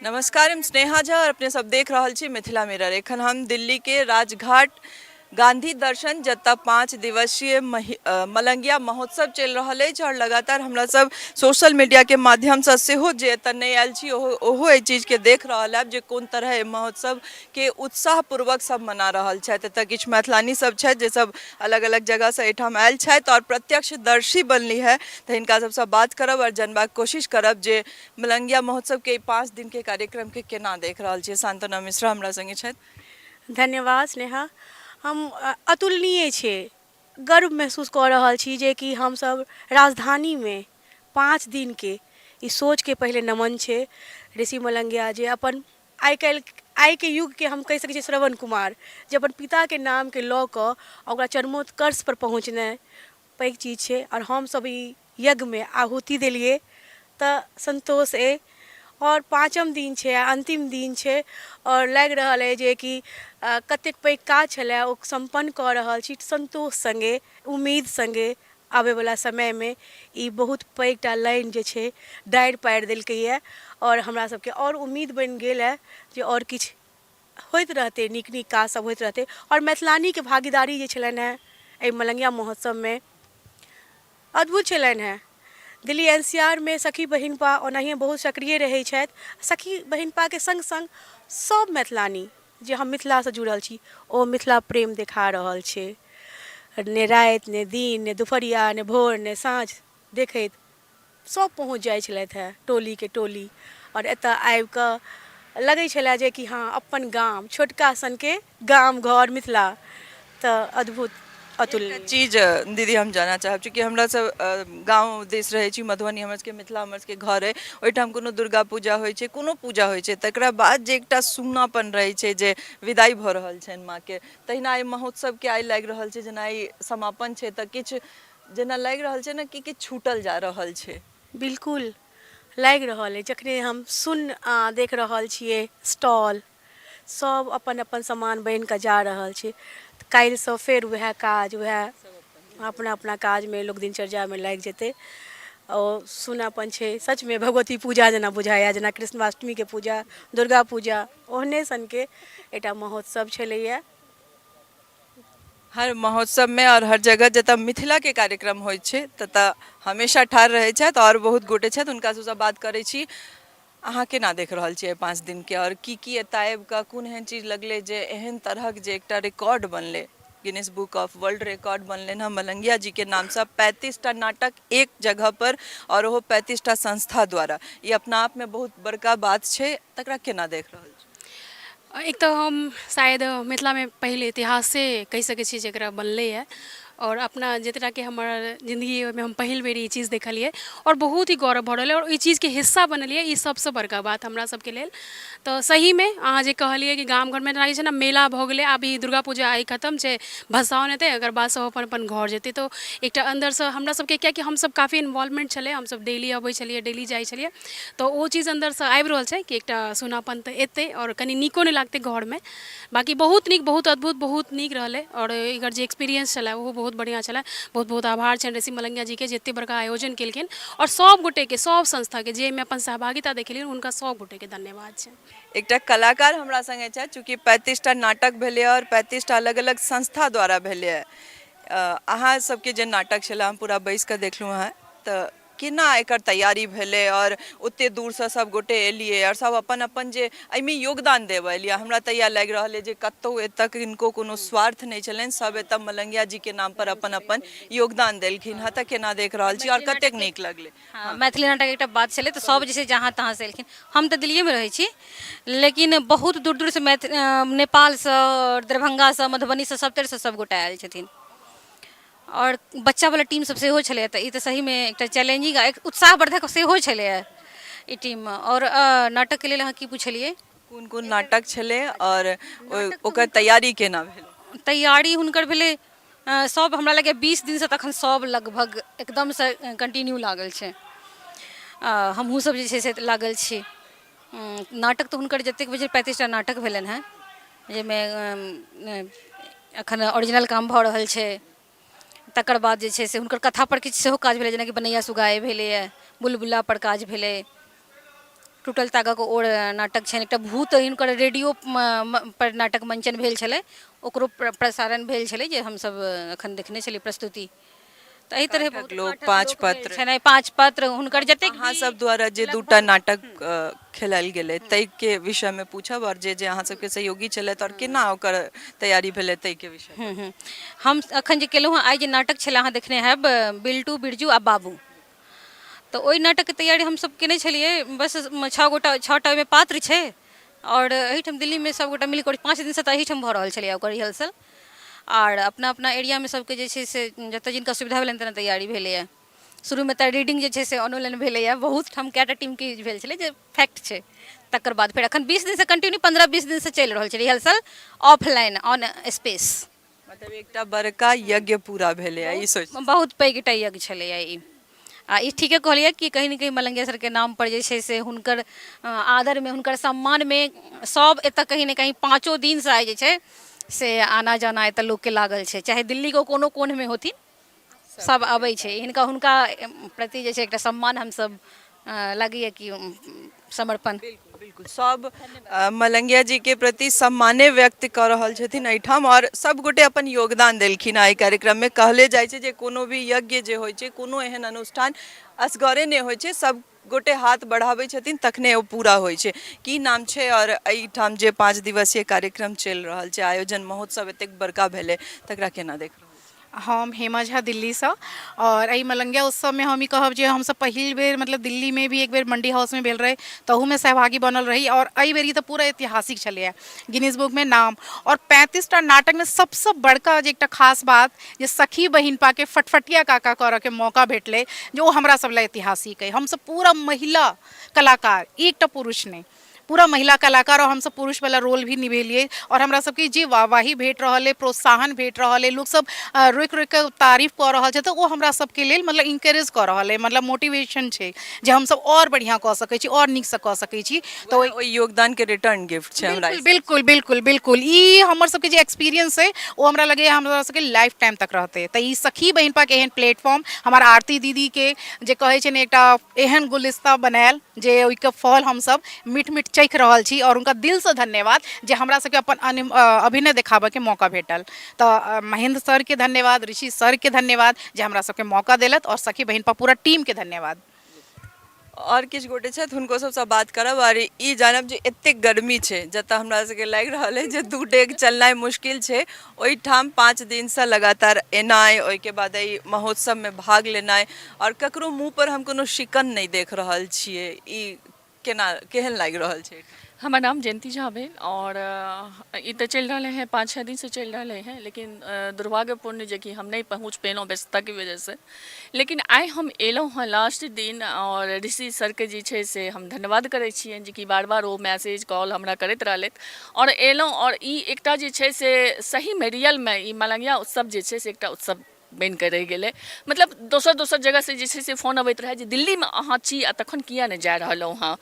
नमस्कार, हम स्नेहा झा और अपने सब देख रहल छी मिथिला मिरर। एखन हम दिल्ली के राजघाट गांधी दर्शन जतऽ 5 दिवसीय मलंगिया महोत्सव चल रहल अछि और लगातार हमरा सब सोशल मीडिया के माध्यम से सेहो जे एतऽ नहीं आयल छी ओहो एहि चीज के देख रहल है जे कोन तरह एहि महोत्सव के उत्साह पूर्वक सब मना रहल छथि। एतऽ किछु मैथिलानी सब छथि जे सब अलग अलग जगह से एहिठाम आयल छथि और प्रत्यक्षदर्शी बनली है, तो हिनका सबसे बात करब और जानबाक कोशिश करब जे मलंगिया महोत्सव के 5 दिन के कार्यक्रम के केना देख रहल छियै। शांतना मिश्रा हमरा संगे छथि। धन्यवाद स्नेहा। हम अतुलनीय छे गर्व महसूस कर रहल छी जे कि हम सब राजधानी में 5 दिन के ई सोच के पहले नमन छे ऋषि मलंगिया जे अपन आइ के युग के हम कह सकै छी श्रवण कुमार जे अपन पिता के नाम के लऽ कऽ ओकरा चरमोत्कर्ष पर पहुँचनाइ पैघ चीज छे और हम सब ई यज्ञ में आहुति देलिए तो संतोष है। और 5म दिन छे अंतिम दिन छे और लग रहा है जे कि कतेक पैघ काज छलै ओ संपन्न कऽ रहल छी संतोष संगे उम्मीद संगे। आवे वाला समय में ई बहुत पैघटा लाइन जे छे डारि पारि देलकैए और हमरा सबके और उम्मीद बनि गेल है जे और किछु होइत रहते, नीक नीक काज सब होइत रहते। और मैथिलानी के भागीदारी जे छलनि हैं एहि मलंगिया महोत्सव में अद्भुत छलनि हैं। दिल्ली एनसीआर में सखी बहिनपा ओनाहिए बहुत सक्रिय रहे छथि। सखी बहिनपा के संग संग सब मैथिलानी जे हम मिथिला से जुड़ल छी ओ मिथिला प्रेम देखा रहल छे। ने रात ने दिन ने दुपहरिया ने भोर ने साँझ देखैत सब पहुँच जाइ छलथि है टोली के टोली और एतऽ आबि कऽ लगै छलै जे कि हाँ अपन गाम छोटका सन के गाम घर मिथिला तो अद्भुत अतुलनीय चीज दीदी हम जानना चाहब चूँकि हमरा सब गाँव देश रहे छी, मधुबनी हमर सबके मिथिला हमर सबके घर है, ओहिठाम कोनो दुर्गा पूजा होइ छै कोनो पूजा होइ छै तकरा बाद जे एकटा सुन्नापन रहै छै जे विदाई भऽ रहल छनि माँ के, तहिना एहि महोत्सव के आइ लागि रहल छै जेना ई समापन छै तऽ किछु जेना लागि रहल छै ने कि किछु छूटल जा रहल छै। बिल्कुल लागि रहल है जखने हम देख रहल छियै स्टॉल सब अपन अपन सामान बन कऽ जा रहल छै। काल्हिसँ फेर वएह काज वएह अपना अपना काज में लोग दिनचर्या में लागि जेतै और सुनापन छे सच में भगवती पूजा जना बुझाया जेना कृष्णाष्टमी के पूजा दुर्गा पूजा ओहने सन के एटा महोत्सव छलैया। हर महोत्सव में और हर जगह जतऽ मिथिला के कार्यक्रम होइ छै ततऽ हमेशा ठाढ़ रहै छथि और बहुत गोटे छथि हुनका सबसँ बात करै छी। अहाँ केना देख रहल छियै 5 दिन के और की एतऽ आबि कऽ कोन एहन चीज लगलै जे एहन तरहक जे एकटा रिकॉर्ड बनलै Guinness book of world record बनलै हँ मलंगिया जी के नाम से 35टा नाटक एक जगह पर और वो 35टा संस्था द्वारा, ये अपना आप में बहुत बड़का बात छै, तकरा केना देख रहल छी। एक तो हम शायद मिथिला में पहले इतिहास से कह सकै छी जरा बनले है और अपना जितना कि हमारा जिंदगी में हम पहल बेर ये चीज़ देखलिए और बहुत ही गौरव भऽ रहल है और ये चीज़ के हिस्सा बनलिए ये सबसे बड़का बात हमरा सबके लेल। तो सही में अहाँ जे कहलिए कि गाम घर में लागे छै ना मेला भऽ गेलै आब ई दुर्गा पूजा आई खत्म छै भसाओन हेतै अगर बाद सब अपन अपन घर जेतै तो एकटा अंदर से हमरा सबके कियाकि हम सब काफ़ी इन्वॉल्वमेंट छलै हम सब डेली अबै छलिए डेली जाइ छलिए तो वो चीज़ अंदर से आबि रहल छै कि एकटा सुनापन तऽ एतै और कनी नीको नहीं लागतै घर में। बाकी बहुत नीक बहुत अद्भुत बहुत नीक रहलै और एकर जे एक्सपीरियंस छलै वो बहुत बढ़िया छलै। बहुत बहुत आभार छनि ऋषि मलंगिया जी के जते बड़का आयोजन केलखिन और सब गोटे के सब संस्था के जे में अपन सहभागिता देखेलिन उनका सब गोटे के धन्यवाद छै। एकटा कलाकार हमरा संगे छथि चूँकि 35टा नाटक भेलै और 35टा अलग अलग संस्था द्वारा भेलै है। अहाँ सबके जे नाटक छलै हम पूरा बैस कऽ देखलहुँ हैं तऽ केना एकर तैयारी भेलै और ओते दूर से सब गोटे एलिए और सब अपन अपन जे एहिमे योगदान देबऽ एलिए, हमरा तऽ इएह लागि रहल है जे कतौ एतऽ किनको कोनो स्वार्थ नहीं छलनि, सब एतऽ मलंगिया जी के नाम पर अपन अपन योगदान देलखिन हँ, तऽ केना देख रहल छी और कतेक नीक लगलै। हाँ मैथिली नाटक एक बात चले तो सब जैसे जहाँ तहाँ से एलखिन। हम तो दिल्ली में रहे छी लेकिन बहुत दूर दूर से नेपाल से दरभंगा से मधुबनी से सब तरह से सब गोटा आयल छथिन और बच्चा वाला टीम सब सेहो छलै तऽ ई तऽ सही में एक चैलेंजिंग एक उत्साहवर्धक सेहो छलै ई टीम में। और नाटक के लेल अहाँ की पूछलिए कोन कोन नाटक छलै और ओकर तैयारी केना भेल। तैयारी हुनकर भेलै सब हमरा लगे 20 दिन से तखन सब लगभग एकदम से कंटिन्यू लागल छै। हमहूँ सब जे छै से लागल छी। नाटक तऽ हुनकर जतेक बजे 35टा नाटक भेलनि हैं जाहिमे एखन ओरिजिनल काम भऽ रहल छै। तकर बाद जे छै से हुनकर कथा पर किछु सेहो काज भेलै जेनाकि बनैया सुगाए भेलैए बुलबुला पर काज भेलै टूटल तागाके ओर नाटक छनि, एकटा भूत हिनकर रेडियो पर नाटक मंचन भेल छलै, ओकरो प्रसारण भेल छलै जे हमसब एखन देखने छलियै प्रस्तुति। तऽ एहि तरह पाठक लोक, पाँच पत्र छनि, 5 पत्र हुनकर जतेक अहाँ सब द्वारा जे दूटा नाटक खेलायल गेलै ताहि के विषय में पूछब, और जे अहाँ सबके सहयोगी छलथि और केना ओकर तैयारी भेलै ताहि के विषय। हम अखन जे केलहुँ हँ, आइ जे नाटक छलै अहाँ देखने हैब बिल्टू, बिरजू आ बाबू, तऽ ओहि नाटकके तैयारी हमसब केने छलियै। बस 6टा ओहिमे पात्र छै, और एहिठाम दिल्लीमे सबगोटा मिलकर 5 दिनसँ तऽ एहिठाम भऽ रहल छलै ओकर रिहर्सल, और अपना अपना एरियामे सबके जे छै से जतऽ जिनका सुविधा भेलनि तेना तैयारी भेलैए। शुरूमे तऽ रीडिंग जे छै से ऑनलाइन भेलैए, बहुत ठाम कएटा टीमके भेल छलै जे फैक्ट छै। तकर बाद फेर अखन 20 दिनसँ कंटिन्यू 15-20 दिनसँ चलि रहल छै रिहर्सल ऑफलाइन ऑन स्पेस। मतलब एकटा बड़का यज्ञ पूरा भेलै, ई सोच बहुत पैघ एकटा यज्ञ छलैए ई। आ ई ठीके कहलियै कि कहीं ने कहीं मलंगिया सरके नाम पर जे छै से हुनकर आदरमे, हुनकर सम्मानमे सब एतऽ कहीं ने कहीं 5 दिनसँ आइ जे छै से आना जाना एतऽ लोकके लागल छै, चाहे दिल्लीके कोनो कोनमे होथिन, सब अबै छै। हुनका प्रति जे छै एकटा सम्मान हमसब लगैए कि समर्पण। बिल्कुल सब मलंगिया जी के प्रति सम्माने व्यक्त कर रहल छथिन एहिठाम, और सब गोटे अपन योगदान देलखिन एहि कार्यक्रम में। कहले जाइ छै जे कोनो भी यज्ञ जे होइ छै, कोनो एहन अनुष्ठान असगरे नहि होइ छै, सब गोटे हाथ बढ़ाबै छथिन तखने ओ पूरा होइ छै। की नाम छै और एहिठाम जे 5 दिवसीय कार्यक्रम चलि रहल छै, आयोजन महोत्सव एतेक बड़का भेलै, तकरा केना देख रहल छी? हम हेमा झा दिल्लीसँ, और एहि मलंगिया उत्सवमे हम ई कहब जे हमसब पहिल बेर मतलब दिल्लीमे भी एक बेर मंडी हाउसमे भेल रहे, तहूमे सहभागी बनल रही, और एहि बेर ई तऽ पूरा ऐतिहासिक छलैए, गिनीज बुकमे नाम। और 35टा नाटकमे सबसँ बड़का जे एकटा खास बात जे सखी बहिनपाके फटफटिया काका करऽके मौका भेटलै, जे ओ हमरा सब लए ऐतिहासिक अइ। हमसब पूरा महिला कलाकार, एकटा पुरुष नहीं, पूरा महिला कलाकार, और हमसब पुरुष वाला रोल भी निभेलिए। और हमरा सबके जे वाहवाही भेट रहल है, प्रोत्साहन भेट रहल है, लोग सब रुकि रुकि के तारीफ कऽ रहल छै, तऽ ओ हमरा सबके लेल मतलब इंकरेज कऽ रहल है, मतलब मोटिवेशन छै जे हमसब और बढ़िया कऽ सकै छी, और नीकसँ कऽ सकै छी। तऽ ओहि योगदान के रिटर्न गिफ्ट छै हमरा। बिल्कुल बिल्कुल बिल्कुल ई हमर सबके जे एक्सपीरियंस है वो हमरा लगे हमरा सबके लाइफ टाइम तक रहते। तऽ ई सखी बहिनपा के एहन प्लेटफॉर्म हमर आरती दीदी के जे कहै छै ने एकटा एहन गुलिस्ता बनायल जे ओइके फल हमसब मीठ मीठ चख रहल छी, और उनका दिल से धन्यवाद जे हमरा सबके अपन अभिनय देखाबे के मौका भेटल। तऽ महेंद्र सर के धन्यवाद, ऋषि सर के धन्यवाद जे हमरा सबके मौका देलत, और सखी बहिनपा पूरा टीम के धन्यवाद। और किछु गोटे छथि हुनको सबसँ बात करब, और ई जानब जे एतेक गर्मी छै जतऽ हमरा सबके लागि रहल है जे 2 डेग चलनाइ मुश्किल छै, ओहिठाम 5 दिनसँ लगातार एनाइ, ओहिके बाद एहि महोत्सवमे भाग लेनाइ, और ककरो मुँह पर हम कोनो शिकन नहीं देख रहल छियै, ई केहन लागि रहल छै? हमार नाम जयंती झा भेल, और ई तऽ चलि रहले हैं 5-6 दिन से चलि रहले हैं, लेकिन दुर्भाग्यपूर्ण जे कि हम नहीं पहुँच पेलहुँ व्यस्तता की वजह से। लेकिन आइ हम एलहुँ हँ लास्ट दिन, और ऋषि सरके जे छै से हम धन्यवाद करै छियनि जे कि बार बार ओ मैसेज कॉल हमरा करैत रहलथि, और एलहुँ। और ई एकटा जे छै से सहीमे रियलमे ई मलंगिया उत्सव जे छै से एकटा उत्सव बनि कऽ रहि गेलै। मतलब दोसर जगह से जे छै से फोन अबैत रहै जे दिल्लीमे अहाँ छी आ तखन किया नहि जा रहलहुँ हँ।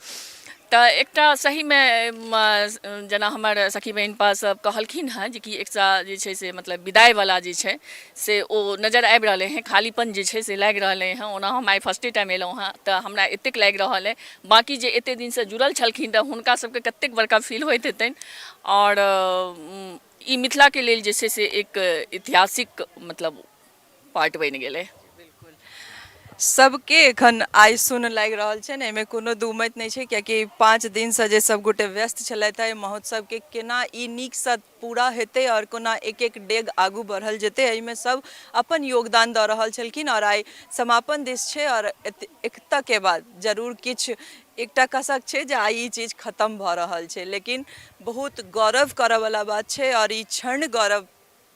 तऽ एकटा सहीमे जेना हमर सखी बहिनपा सब कहलखिन हँ जे कि एकटा जे छै से मतलब विदाइवला जे छै से ओ नजर आबि रहलै हैं, खालीपन जे छै से लागि रहलै हैं। ओना हम आइ फर्स्टे टाइम एलहुँ हँ, तऽ हमरा एतेक लागि रहल है, बाकी जे एतेक दिनसँ जुड़ल छलखिन तऽ हुनका सबके कतेक बड़का फील होइत हेतनि। और ई मिथिलाके लेल जे छै से एक ऐतिहासिक मतलब पार्ट बनि गेलै। सबके एखन आइ सुन लागि रहल छै ने, एहिमे कोनो दू मत नहीं छै, कियाकि 5 दिनसँ जे सब गोटे व्यस्त छलथि है महोत्सव के केना ई नीकसँ पूरा हेतै, और कोना एक एक डेग आगू बढ़ल जेतै, एहिमे सब अपन योगदान दऽ रहल छलखिन। और आइ समापन दिस छै, और एकता के बाद जरूर किछु एकटा कसक छै जे आइ ई चीज खत्म भऽ रहल छै, लेकिन बहुत गौरव करऽ वाला बात छै, और ई क्षण गौरव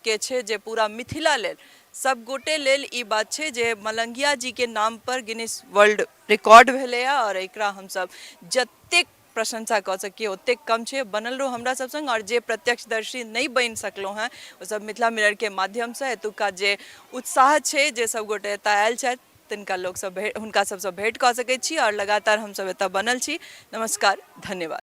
के छै जे पूरा मिथिला लेल, सब गोटे लेल ई बात छै जे मलंगिया जी के नाम पर गिनीज वर्ल्ड रिकॉर्ड भेलै, और एकरा हमसब जतेक प्रशंसा कऽ सकिए ओतेक कम छै। बनल रहो हमरा सब संग, और जे प्रत्यक्षदर्शी नहीं बनि सकलहुँ हैं ओ सब मिथिला मिरर के माध्यमसँ एतुका जे उत्साह छै, जे सब गोटे एतऽ आयल छथि तिनका लोक सब हुनका सबसँ भेंट कऽ सकैत छी, और लगातार हमसब एतऽ बनल छी। नमस्कार, धन्यवाद।